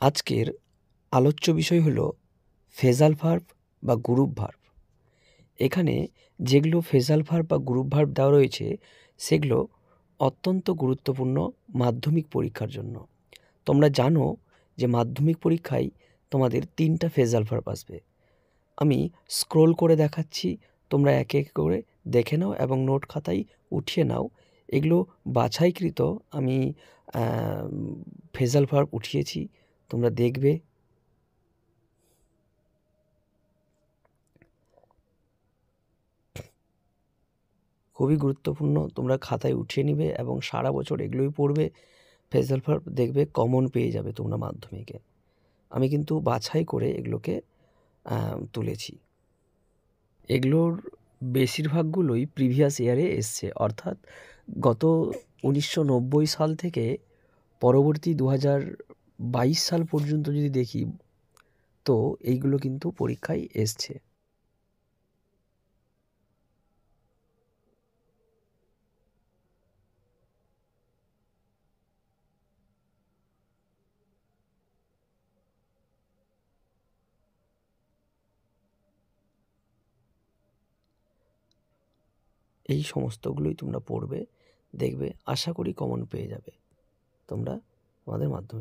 আজকের আলোচ্য বিষয় হলো ফ্রেজাল ভার্ব বা গ্রুপ ভার্ব। এখানে যেগুলো ফ্রেজাল ভার্ব বা গ্রুপ ভার্ব দেওয়া রয়েছে সেগুলো অত্যন্ত গুরুত্বপূর্ণ মাধ্যমিক পরীক্ষার জন্য। তোমরা জানো যে মাধ্যমিক পরীক্ষায় তোমাদের 3টা ফ্রেজাল ভার্ব আসবে। আমি স্ক্রোল করে দেখাচ্ছি, তোমরা একে একে করে দেখে নাও এবং নোট খাতায় উঠিয়ে নাও। এগুলো বাছাইকৃত আমি ফ্রেজাল ভার্ব উঠিয়েছি, তোমরা দেখবে। খুবই গুরুত্বপূর্ণ, তোমরা খাতায় উঠিয়ে নিবে এবং সারা বছর এগুলোই পড়বে। ফ্রেজাল ভার্ব দেখবে কমন পেয়ে যাবে তোমরা মাধ্যমিকে। আমি কিন্তু বাছাই করে এগুলোকে তুলেছি। এগুলোর বেশিরভাগগুলোই প্রিভিয়াস ইয়ারে এসছে, অর্থাৎ গত 1990 সাল থেকে পরবর্তী 2022 সাল পর্যন্ত যদি দেখি তো এইগুলো কিন্তু পরীক্ষায় এসছে। এই সমস্তগুলোই তোমরা পড়বে, দেখবে আশা করি কমন পেয়ে যাবে তোমরা তোমাদের মাধ্যমিক।